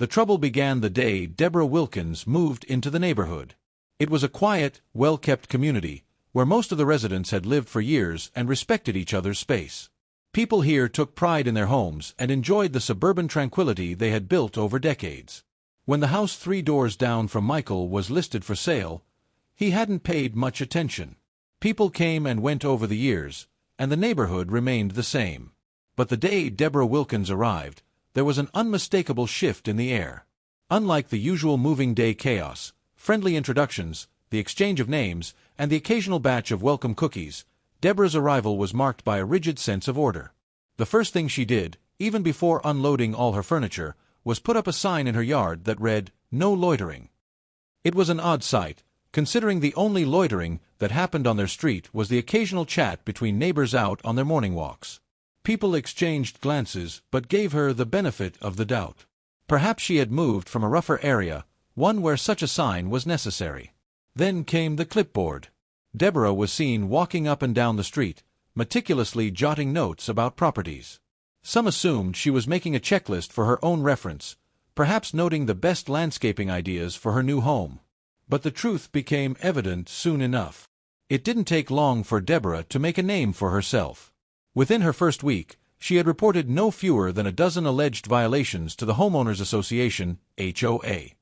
The trouble began the day Deborah Wilkins moved into the neighborhood. It was a quiet, well-kept community, where most of the residents had lived for years and respected each other's space. People here took pride in their homes and enjoyed the suburban tranquility they had built over decades. When the house 3 doors down from Michael was listed for sale, he hadn't paid much attention. People came and went over the years, and the neighborhood remained the same. But the day Deborah Wilkins arrived, there was an unmistakable shift in the air. Unlike the usual moving day chaos, friendly introductions, the exchange of names, and the occasional batch of welcome cookies, Deborah's arrival was marked by a rigid sense of order. The first thing she did, even before unloading all her furniture, was put up a sign in her yard that read, "No loitering." It was an odd sight, considering the only loitering that happened on their street was the occasional chat between neighbors out on their morning walks. People exchanged glances but gave her the benefit of the doubt. Perhaps she had moved from a rougher area, one where such a sign was necessary. Then came the clipboard. Deborah was seen walking up and down the street, meticulously jotting notes about properties. Some assumed she was making a checklist for her own reference, perhaps noting the best landscaping ideas for her new home. But the truth became evident soon enough. It didn't take long for Deborah to make a name for herself. Within her first week, she had reported no fewer than a dozen alleged violations to the Homeowners Association, HOA.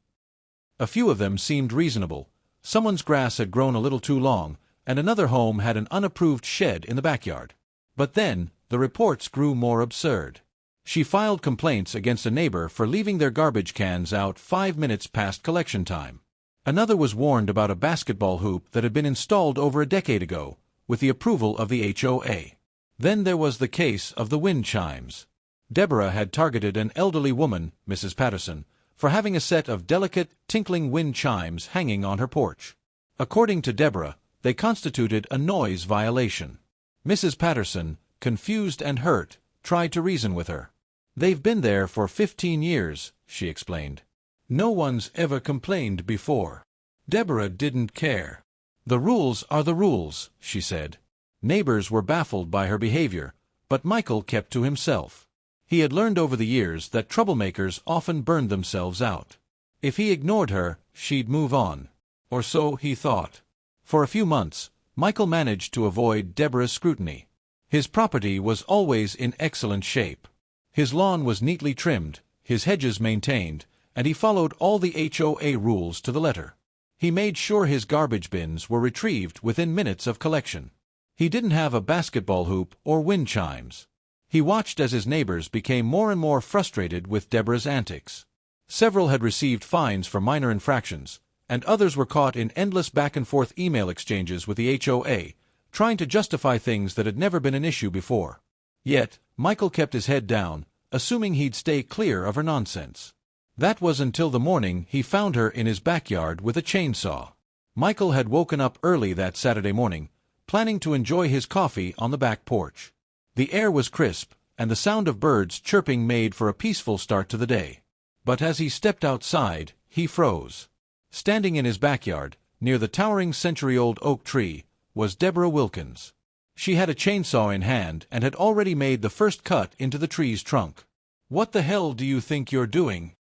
A few of them seemed reasonable. Someone's grass had grown a little too long, and another home had an unapproved shed in the backyard. But then, the reports grew more absurd. She filed complaints against a neighbor for leaving their garbage cans out 5 minutes past collection time. Another was warned about a basketball hoop that had been installed over a decade ago, with the approval of the HOA. Then there was the case of the wind chimes. Deborah had targeted an elderly woman, Mrs. Patterson, for having a set of delicate, tinkling wind chimes hanging on her porch. According to Deborah, they constituted a noise violation. Mrs. Patterson, confused and hurt, tried to reason with her. "They've been there for 15 years, she explained. "No one's ever complained before." Deborah didn't care. "The rules are the rules," she said. Neighbors were baffled by her behavior, but Michael kept to himself. He had learned over the years that troublemakers often burned themselves out. If he ignored her, she'd move on. Or so he thought. For a few months, Michael managed to avoid Deborah's scrutiny. His property was always in excellent shape. His lawn was neatly trimmed, his hedges maintained, and he followed all the HOA rules to the letter. He made sure his garbage bins were retrieved within minutes of collection. He didn't have a basketball hoop or wind chimes. He watched as his neighbors became more and more frustrated with Deborah's antics. Several had received fines for minor infractions, and others were caught in endless back-and-forth email exchanges with the HOA, trying to justify things that had never been an issue before. Yet, Michael kept his head down, assuming he'd stay clear of her nonsense. That was until the morning he found her in his backyard with a chainsaw. Michael had woken up early that Saturday morning, planning to enjoy his coffee on the back porch. The air was crisp, and the sound of birds chirping made for a peaceful start to the day. But as he stepped outside, he froze. Standing in his backyard, near the towering century-old oak tree, was Deborah Wilkins. She had a chainsaw in hand and had already made the first cut into the tree's trunk. "What the hell do you think you're doing?"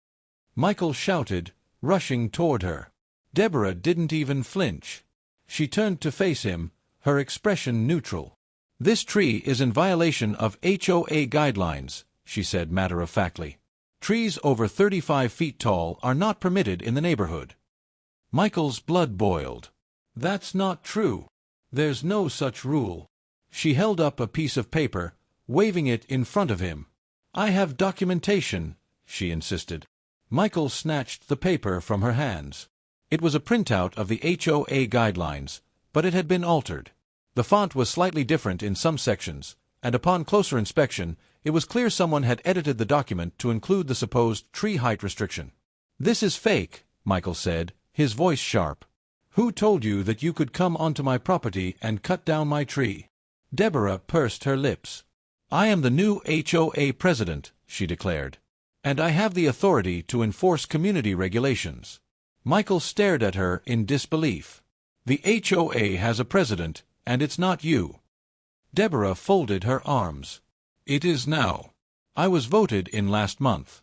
Michael shouted, rushing toward her. Deborah didn't even flinch. She turned to face him, her expression neutral. "This tree is in violation of HOA guidelines," she said matter-of-factly. "Trees over 35 feet tall are not permitted in the neighborhood." Michael's blood boiled. "That's not true. There's no such rule." She held up a piece of paper, waving it in front of him. "I have documentation," she insisted. Michael snatched the paper from her hands. It was a printout of the HOA guidelines, but it had been altered. The font was slightly different in some sections, and upon closer inspection, it was clear someone had edited the document to include the supposed tree height restriction. "This is fake," Michael said, his voice sharp. "Who told you that you could come onto my property and cut down my tree?" Deborah pursed her lips. "I am the new HOA president," she declared, "and I have the authority to enforce community regulations." Michael stared at her in disbelief. "The HOA has a president, and it's not you." Deborah folded her arms. "It is now. I was voted in last month."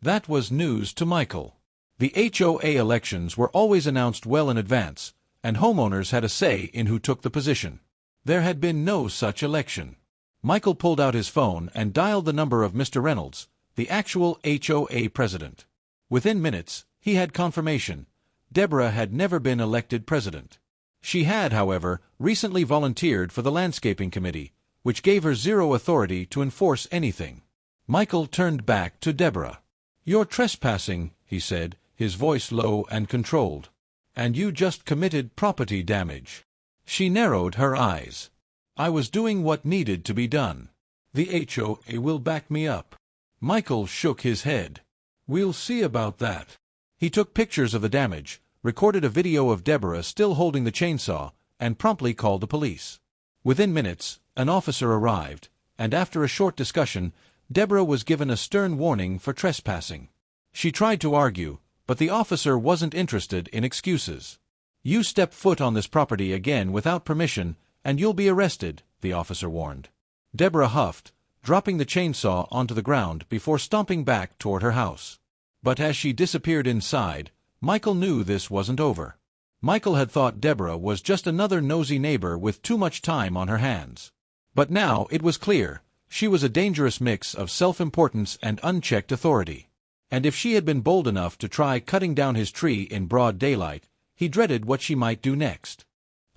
That was news to Michael. The HOA elections were always announced well in advance, and homeowners had a say in who took the position. There had been no such election. Michael pulled out his phone and dialed the number of Mr. Reynolds, the actual HOA president. Within minutes, he had confirmation. Deborah had never been elected president. She had, however, recently volunteered for the landscaping committee, which gave her zero authority to enforce anything. Michael turned back to Deborah. "You're trespassing," he said, his voice low and controlled. "And you just committed property damage." She narrowed her eyes. "I was doing what needed to be done. The HOA will back me up." Michael shook his head. "We'll see about that." He took pictures of the damage, recorded a video of Deborah still holding the chainsaw, and promptly called the police. Within minutes, an officer arrived, and after a short discussion, Deborah was given a stern warning for trespassing. She tried to argue, but the officer wasn't interested in excuses. "You step foot on this property again without permission, and you'll be arrested," the officer warned. Deborah huffed, dropping the chainsaw onto the ground before stomping back toward her house. But as she disappeared inside, Michael knew this wasn't over. Michael had thought Deborah was just another nosy neighbor with too much time on her hands. But now it was clear, she was a dangerous mix of self-importance and unchecked authority. And if she had been bold enough to try cutting down his tree in broad daylight, he dreaded what she might do next.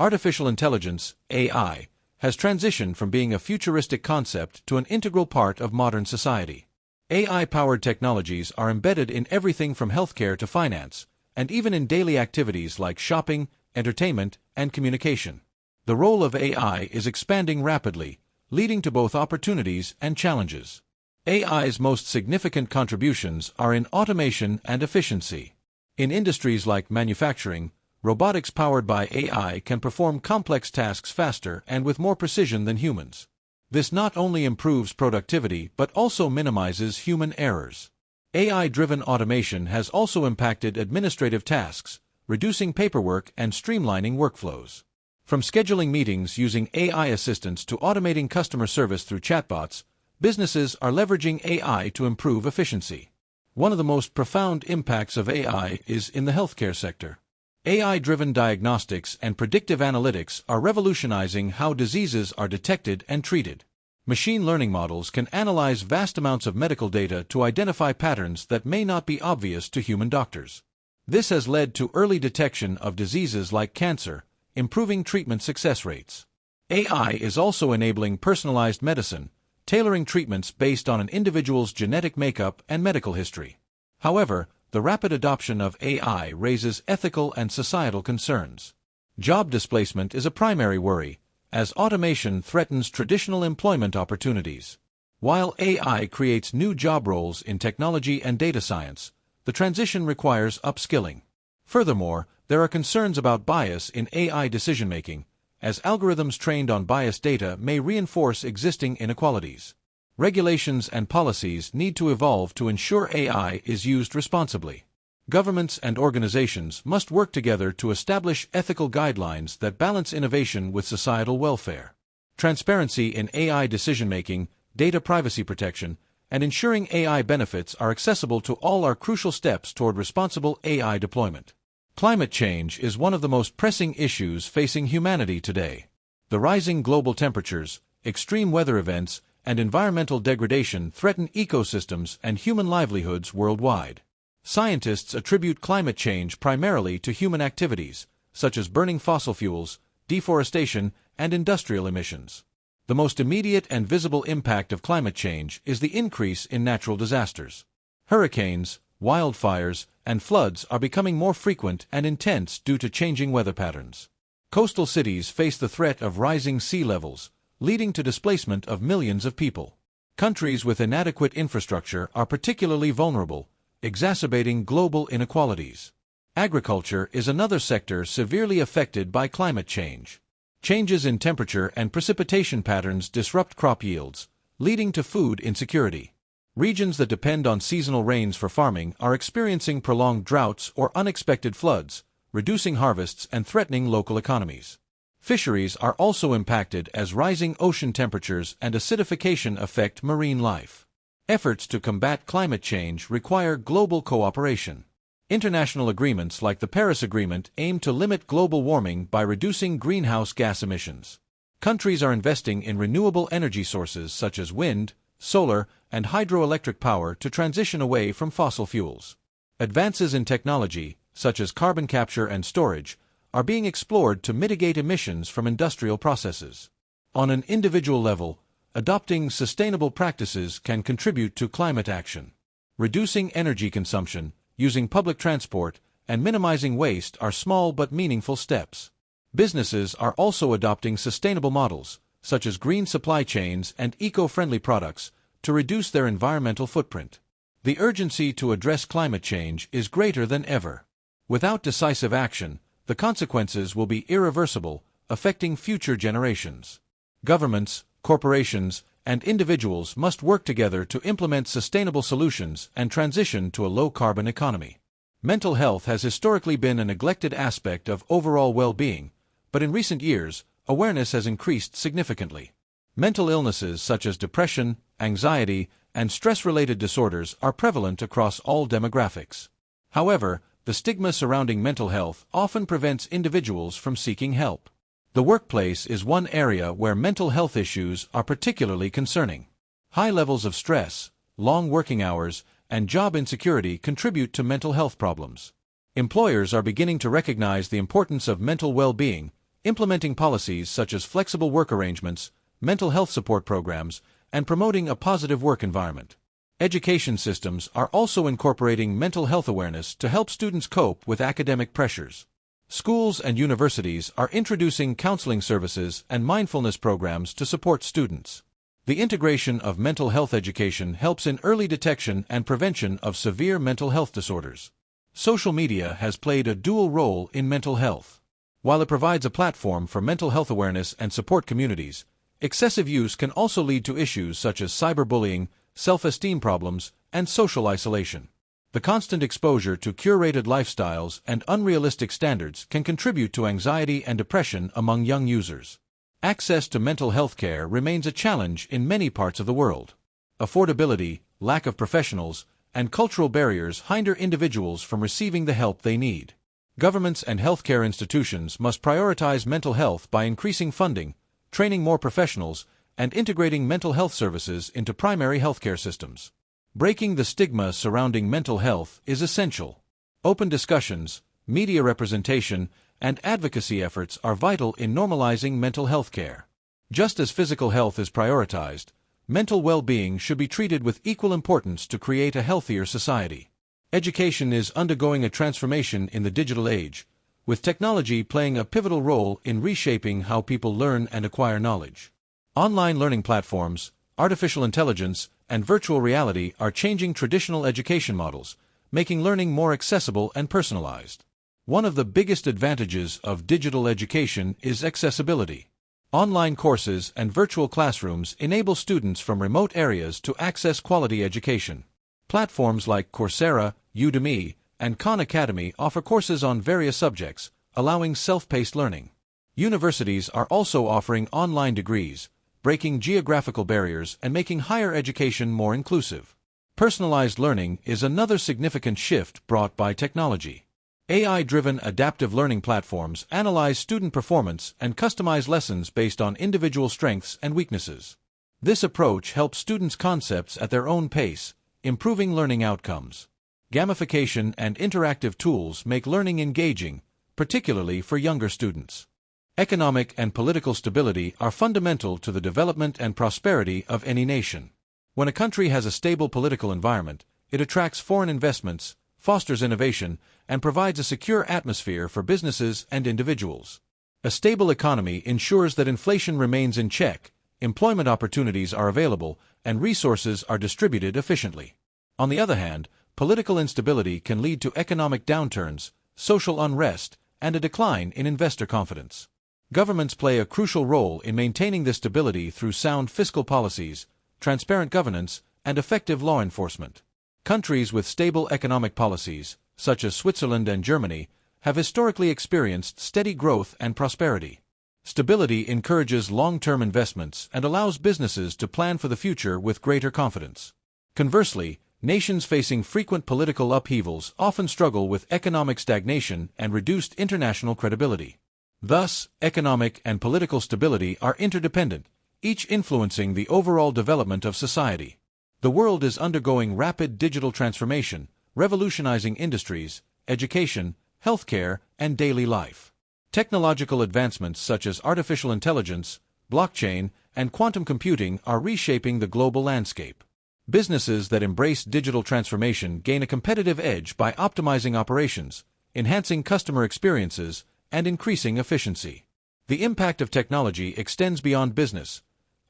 Artificial intelligence, AI, has transitioned from being a futuristic concept to an integral part of modern society. AI-powered technologies are embedded in everything from healthcare to finance, and even in daily activities like shopping, entertainment, and communication. The role of AI is expanding rapidly, leading to both opportunities and challenges. AI's most significant contributions are in automation and efficiency. In industries like manufacturing, robotics powered by AI can perform complex tasks faster and with more precision than humans. This not only improves productivity but also minimizes human errors. AI-driven automation has also impacted administrative tasks, reducing paperwork and streamlining workflows. From scheduling meetings using AI assistants to automating customer service through chatbots, businesses are leveraging AI to improve efficiency. One of the most profound impacts of AI is in the healthcare sector. AI-driven diagnostics and predictive analytics are revolutionizing how diseases are detected and treated. Machine learning models can analyze vast amounts of medical data to identify patterns that may not be obvious to human doctors. This has led to early detection of diseases like cancer, improving treatment success rates. AI is also enabling personalized medicine, tailoring treatments based on an individual's genetic makeup and medical history. However, the rapid adoption of AI raises ethical and societal concerns. Job displacement is a primary worry, as automation threatens traditional employment opportunities. While AI creates new job roles in technology and data science, the transition requires upskilling. Furthermore, there are concerns about bias in AI decision-making, as algorithms trained on biased data may reinforce existing inequalities. Regulations and policies need to evolve to ensure AI is used responsibly. Governments and organizations must work together to establish ethical guidelines that balance innovation with societal welfare. Transparency in AI decision-making, data privacy protection, and ensuring AI benefits are accessible to all are crucial steps toward responsible AI deployment. Climate change is one of the most pressing issues facing humanity today. The rising global temperatures, extreme weather events, and environmental degradation threaten ecosystems and human livelihoods worldwide. Scientists attribute climate change primarily to human activities, such as burning fossil fuels, deforestation, and industrial emissions. The most immediate and visible impact of climate change is the increase in natural disasters. Hurricanes, wildfires, and floods are becoming more frequent and intense due to changing weather patterns. Coastal cities face the threat of rising sea levels, leading to displacement of millions of people. Countries with inadequate infrastructure are particularly vulnerable, exacerbating global inequalities. Agriculture is another sector severely affected by climate change. Changes in temperature and precipitation patterns disrupt crop yields, leading to food insecurity. Regions that depend on seasonal rains for farming are experiencing prolonged droughts or unexpected floods, reducing harvests and threatening local economies. Fisheries are also impacted as rising ocean temperatures and acidification affect marine life. Efforts to combat climate change require global cooperation. International agreements like the Paris Agreement aim to limit global warming by reducing greenhouse gas emissions. Countries are investing in renewable energy sources such as wind, solar, and hydroelectric power to transition away from fossil fuels. Advances in technology, such as carbon capture and storage, are being explored to mitigate emissions from industrial processes. On an individual level, adopting sustainable practices can contribute to climate action. Reducing energy consumption, using public transport, and minimizing waste are small but meaningful steps. Businesses are also adopting sustainable models, such as green supply chains and eco-friendly products, to reduce their environmental footprint. The urgency to address climate change is greater than ever. Without decisive action, the consequences will be irreversible, affecting future generations. Governments, corporations, and individuals must work together to implement sustainable solutions and transition to a low-carbon economy. Mental health has historically been a neglected aspect of overall well-being, but in recent years, awareness has increased significantly. Mental illnesses such as depression, anxiety, and stress-related disorders are prevalent across all demographics. However, the stigma surrounding mental health often prevents individuals from seeking help. The workplace is one area where mental health issues are particularly concerning. High levels of stress, long working hours, and job insecurity contribute to mental health problems. Employers are beginning to recognize the importance of mental well-being, implementing policies such as flexible work arrangements, mental health support programs, and promoting a positive work environment. Education systems are also incorporating mental health awareness to help students cope with academic pressures. Schools and universities are introducing counseling services and mindfulness programs to support students. The integration of mental health education helps in early detection and prevention of severe mental health disorders. Social media has played a dual role in mental health. While it provides a platform for mental health awareness and support communities, excessive use can also lead to issues such as cyberbullying, self-esteem problems, and social isolation. The constant exposure to curated lifestyles and unrealistic standards can contribute to anxiety and depression among young users. Access to mental health care remains a challenge in many parts of the world. Affordability, lack of professionals, and cultural barriers hinder individuals from receiving the help they need. Governments and healthcare institutions must prioritize mental health by increasing funding, training more professionals, and integrating mental health services into primary healthcare systems. Breaking the stigma surrounding mental health is essential. Open discussions, media representation, and advocacy efforts are vital in normalizing mental health care. Just as physical health is prioritized, mental well-being should be treated with equal importance to create a healthier society. Education is undergoing a transformation in the digital age, with technology playing a pivotal role in reshaping how people learn and acquire knowledge. Online learning platforms, artificial intelligence, and virtual reality are changing traditional education models, making learning more accessible and personalized. One of the biggest advantages of digital education is accessibility. Online courses and virtual classrooms enable students from remote areas to access quality education. Platforms like Coursera, Udemy, and Khan Academy offer courses on various subjects, allowing self-paced learning. Universities are also offering online degrees, breaking geographical barriers and making higher education more inclusive. Personalized learning is another significant shift brought by technology. AI-driven adaptive learning platforms analyze student performance and customize lessons based on individual strengths and weaknesses. This approach helps students concepts at their own pace, improving learning outcomes. Gamification and interactive tools make learning engaging, particularly for younger students. Economic and political stability are fundamental to the development and prosperity of any nation. When a country has a stable political environment, it attracts foreign investments, fosters innovation, and provides a secure atmosphere for businesses and individuals. A stable economy ensures that inflation remains in check, employment opportunities are available, and resources are distributed efficiently. On the other hand, political instability can lead to economic downturns, social unrest, and a decline in investor confidence. Governments play a crucial role in maintaining this stability through sound fiscal policies, transparent governance, and effective law enforcement. Countries with stable economic policies, such as Switzerland and Germany, have historically experienced steady growth and prosperity. Stability encourages long-term investments and allows businesses to plan for the future with greater confidence. Conversely, nations facing frequent political upheavals often struggle with economic stagnation and reduced international credibility. Thus, economic and political stability are interdependent, each influencing the overall development of society. The world is undergoing rapid digital transformation, revolutionizing industries, education, healthcare, and daily life. Technological advancements such as artificial intelligence, blockchain, and quantum computing are reshaping the global landscape. Businesses that embrace digital transformation gain a competitive edge by optimizing operations, enhancing customer experiences, and increasing efficiency. The impact of technology extends beyond business.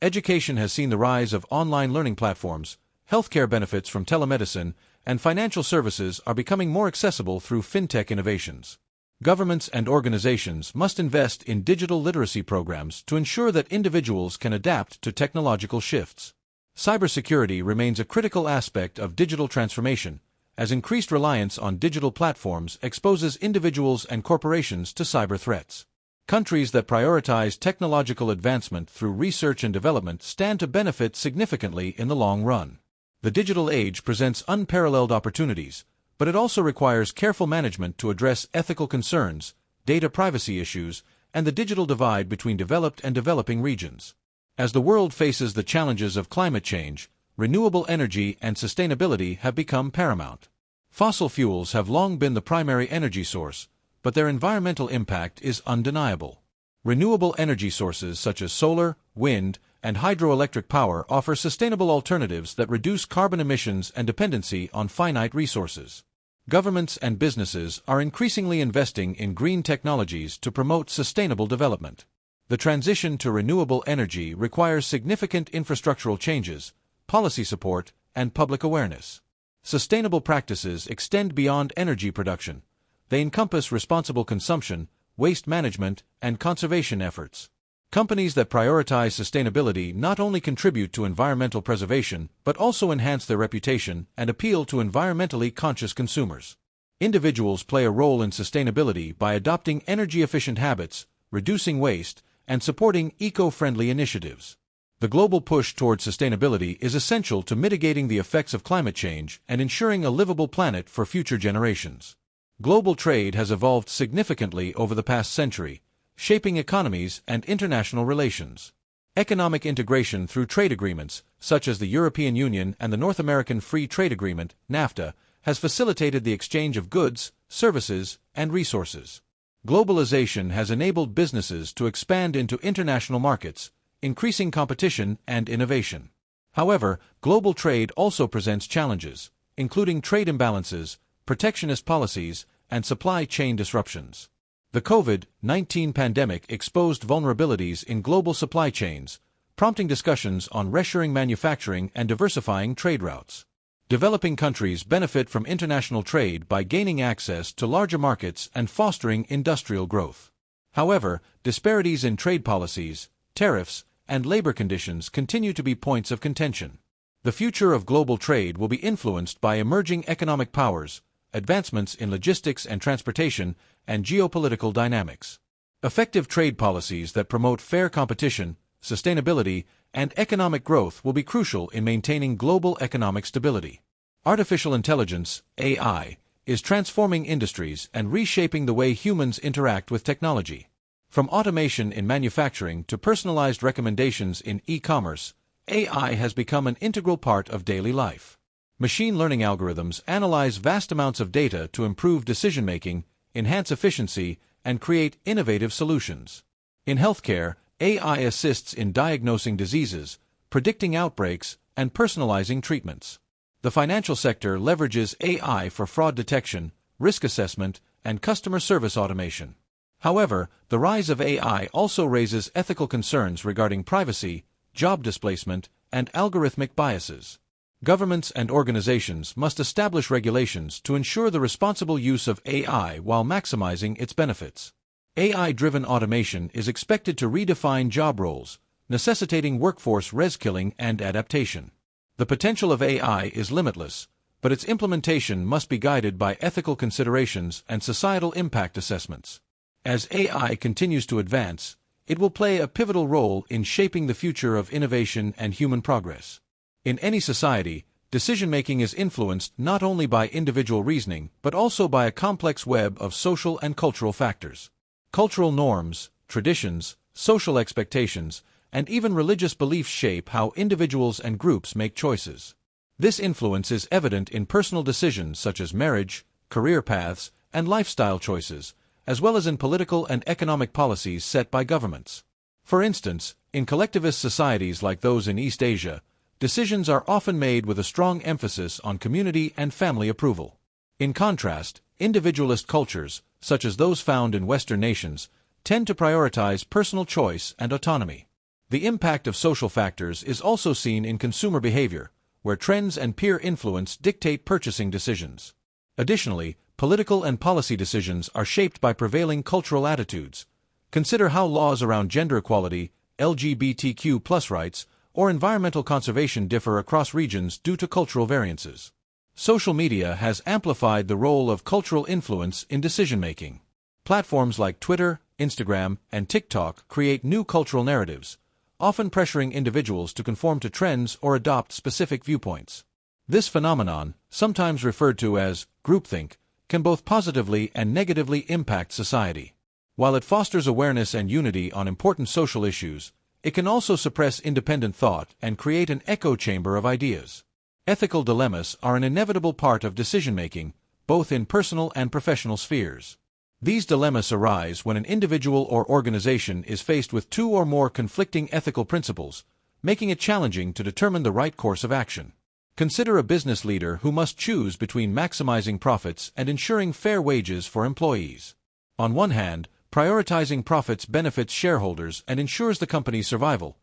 Education has seen the rise of online learning platforms, healthcare benefits from telemedicine, and financial services are becoming more accessible through fintech innovations. Governments and organizations must invest in digital literacy programs to ensure that individuals can adapt to technological shifts. Cybersecurity remains a critical aspect of digital transformation, as increased reliance on digital platforms exposes individuals and corporations to cyber threats. Countries that prioritize technological advancement through research and development stand to benefit significantly in the long run. The digital age presents unparalleled opportunities, but it also requires careful management to address ethical concerns, data privacy issues, and the digital divide between developed and developing regions. As the world faces the challenges of climate change, renewable energy and sustainability have become paramount. Fossil fuels have long been the primary energy source, but their environmental impact is undeniable. Renewable energy sources such as solar, wind, and hydroelectric power offer sustainable alternatives that reduce carbon emissions and dependency on finite resources. Governments and businesses are increasingly investing in green technologies to promote sustainable development. The transition to renewable energy requires significant infrastructural changes, policy support, and public awareness. Sustainable practices extend beyond energy production. They encompass responsible consumption, waste management, and conservation efforts. Companies that prioritize sustainability not only contribute to environmental preservation but also enhance their reputation and appeal to environmentally conscious consumers. Individuals play a role in sustainability by adopting energy-efficient habits, reducing waste, and supporting eco-friendly initiatives. The global push toward sustainability is essential to mitigating the effects of climate change and ensuring a livable planet for future generations. Global trade has evolved significantly over the past century, shaping economies and international relations. Economic integration through trade agreements, such as the European Union and the North American Free Trade Agreement, NAFTA, has facilitated the exchange of goods, services, and resources. Globalization has enabled businesses to expand into international markets, increasing competition and innovation. However, global trade also presents challenges, including trade imbalances, protectionist policies, and supply chain disruptions. The COVID-19 pandemic exposed vulnerabilities in global supply chains, prompting discussions on reshoring manufacturing and diversifying trade routes. Developing countries benefit from international trade by gaining access to larger markets and fostering industrial growth. However, disparities in trade policies, tariffs, and labor conditions continue to be points of contention. The future of global trade will be influenced by emerging economic powers, advancements in logistics and transportation, and geopolitical dynamics. Effective trade policies that promote fair competition, sustainability, and economic growth will be crucial in maintaining global economic stability. Artificial intelligence, AI, is transforming industries and reshaping the way humans interact with technology. From automation in manufacturing to personalized recommendations in e-commerce, AI has become an integral part of daily life. Machine learning algorithms analyze vast amounts of data to improve decision-making, enhance efficiency, and create innovative solutions. In healthcare, AI assists in diagnosing diseases, predicting outbreaks, and personalizing treatments. The financial sector leverages AI for fraud detection, risk assessment, and customer service automation. However, the rise of AI also raises ethical concerns regarding privacy, job displacement, and algorithmic biases. Governments and organizations must establish regulations to ensure the responsible use of AI while maximizing its benefits. AI-driven automation is expected to redefine job roles, necessitating workforce reskilling and adaptation. The potential of AI is limitless, but its implementation must be guided by ethical considerations and societal impact assessments. As AI continues to advance, it will play a pivotal role in shaping the future of innovation and human progress. In any society, decision-making is influenced not only by individual reasoning but also by a complex web of social and cultural factors. Cultural norms, traditions, social expectations, and even religious beliefs shape how individuals and groups make choices. This influence is evident in personal decisions such as marriage, career paths, and lifestyle choices, as well as in political and economic policies set by governments. For instance, in collectivist societies like those in East Asia, decisions are often made with a strong emphasis on community and family approval. In contrast, individualist cultures, such as those found in Western nations, tend to prioritize personal choice and autonomy. The impact of social factors is also seen in consumer behavior, where trends and peer influence dictate purchasing decisions. Additionally, political and policy decisions are shaped by prevailing cultural attitudes. Consider how laws around gender equality, LGBTQ+ rights, or environmental conservation differ across regions due to cultural variances. Social media has amplified the role of cultural influence in decision-making. Platforms like Twitter, Instagram, and TikTok create new cultural narratives, often pressuring individuals to conform to trends or adopt specific viewpoints. This phenomenon, sometimes referred to as groupthink, can both positively and negatively impact society. While it fosters awareness and unity on important social issues, it can also suppress independent thought and create an echo chamber of ideas. Ethical dilemmas are an inevitable part of decision-making, both in personal and professional spheres. These dilemmas arise when an individual or organization is faced with two or more conflicting ethical principles, making it challenging to determine the right course of action. Consider a business leader who must choose between maximizing profits and ensuring fair wages for employees. On one hand, prioritizing profits benefits shareholders and ensures the company's survival.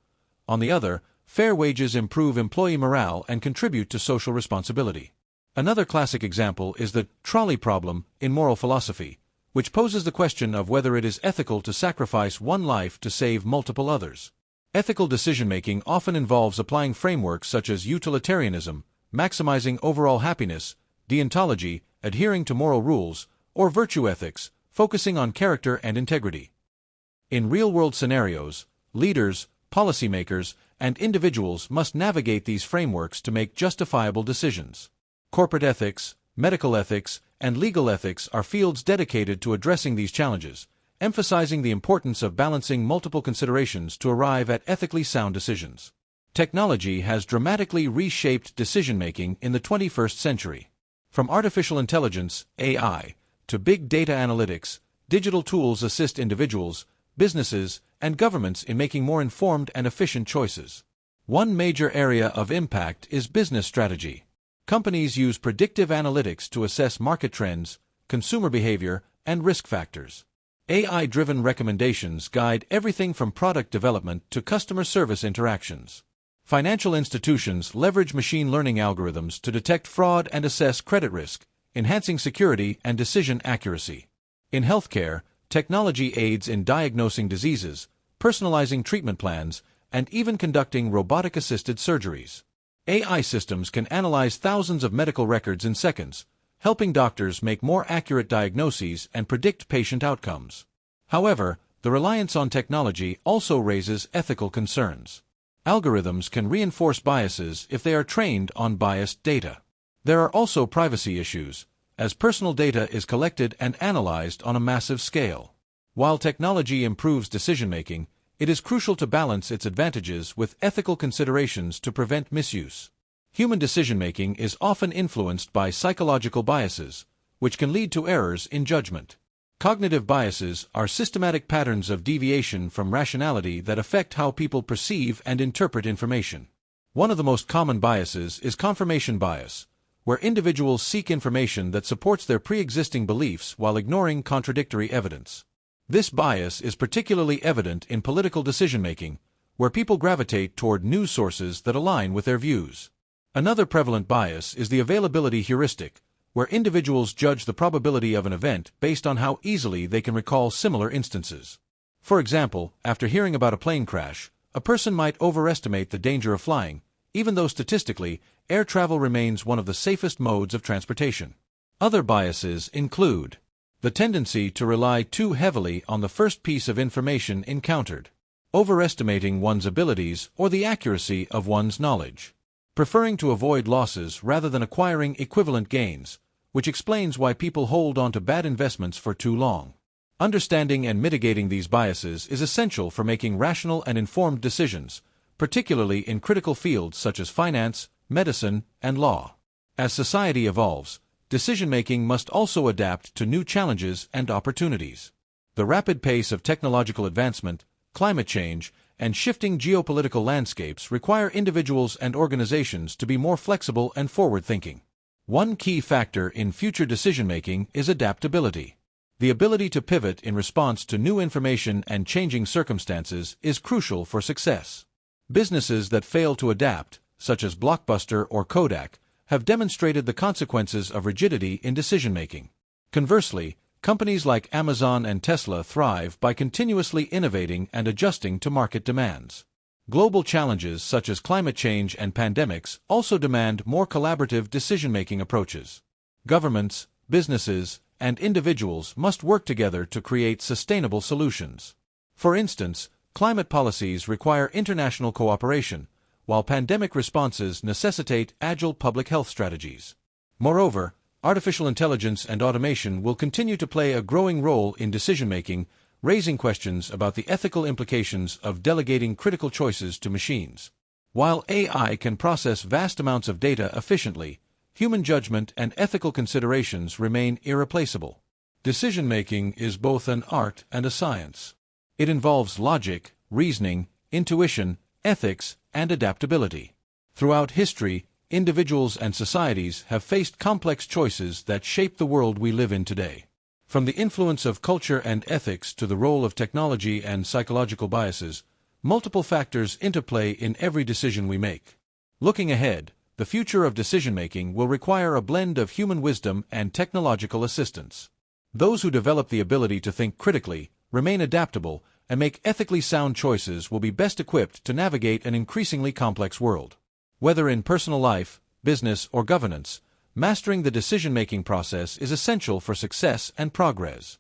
On the other, fair wages improve employee morale and contribute to social responsibility. Another classic example is the trolley problem in moral philosophy, which poses the question of whether it is ethical to sacrifice one life to save multiple others. Ethical decision-making often involves applying frameworks such as utilitarianism, maximizing overall happiness, deontology, adhering to moral rules, or virtue ethics, focusing on character and integrity. In real-world scenarios, leaders, policymakers, and individuals must navigate these frameworks to make justifiable decisions. Corporate ethics, medical ethics, and legal ethics are fields dedicated to addressing these challenges, emphasizing the importance of balancing multiple considerations to arrive at ethically sound decisions. Technology has dramatically reshaped decision-making in the 21st century. From artificial intelligence, AI, to big data analytics, digital tools assist individuals, businesses, and governments in making more informed and efficient choices. One major area of impact is business strategy. Companies use predictive analytics to assess market trends, consumer behavior, and risk factors. AI-driven recommendations guide everything from product development to customer service interactions. Financial institutions leverage machine learning algorithms to detect fraud and assess credit risk, enhancing security and decision accuracy. In healthcare, technology aids in diagnosing diseases, personalizing treatment plans, and even conducting robotic-assisted surgeries. AI systems can analyze thousands of medical records in seconds, helping doctors make more accurate diagnoses and predict patient outcomes. However, the reliance on technology also raises ethical concerns. Algorithms can reinforce biases if they are trained on biased data. There are also privacy issues, as personal data is collected and analyzed on a massive scale. While technology improves decision-making, it is crucial to balance its advantages with ethical considerations to prevent misuse. Human decision-making is often influenced by psychological biases, which can lead to errors in judgment. Cognitive biases are systematic patterns of deviation from rationality that affect how people perceive and interpret information. One of the most common biases is confirmation bias, where individuals seek information that supports their pre-existing beliefs while ignoring contradictory evidence. This bias is particularly evident in political decision-making, where people gravitate toward news sources that align with their views. Another prevalent bias is the availability heuristic, where individuals judge the probability of an event based on how easily they can recall similar instances. For example, after hearing about a plane crash, a person might overestimate the danger of flying, even though statistically, air travel remains one of the safest modes of transportation. Other biases include the tendency to rely too heavily on the first piece of information encountered, overestimating one's abilities or the accuracy of one's knowledge, preferring to avoid losses rather than acquiring equivalent gains, which explains why people hold on to bad investments for too long. Understanding and mitigating these biases is essential for making rational and informed decisions, particularly in critical fields such as finance, medicine, and law. As society evolves, decision-making must also adapt to new challenges and opportunities. The rapid pace of technological advancement, climate change, and shifting geopolitical landscapes require individuals and organizations to be more flexible and forward-thinking. One key factor in future decision-making is adaptability. The ability to pivot in response to new information and changing circumstances is crucial for success. Businesses that fail to adapt, such as Blockbuster or Kodak, have demonstrated the consequences of rigidity in decision-making. Conversely, companies like Amazon and Tesla thrive by continuously innovating and adjusting to market demands. Global challenges such as climate change and pandemics also demand more collaborative decision-making approaches. Governments, businesses, and individuals must work together to create sustainable solutions. For instance, climate policies require international cooperation, while pandemic responses necessitate agile public health strategies. Moreover, artificial intelligence and automation will continue to play a growing role in decision-making, raising questions about the ethical implications of delegating critical choices to machines. While AI can process vast amounts of data efficiently, human judgment and ethical considerations remain irreplaceable. Decision-making is both an art and a science. It involves logic, reasoning, intuition, ethics, and adaptability. Throughout history, individuals and societies have faced complex choices that shape the world we live in today. From the influence of culture and ethics to the role of technology and psychological biases, multiple factors interplay in every decision we make. Looking ahead, the future of decision-making will require a blend of human wisdom and technological assistance. Those who develop the ability to think critically, remain adaptable, and make ethically sound choices will be best equipped to navigate an increasingly complex world. Whether in personal life, business, or governance, mastering the decision-making process is essential for success and progress.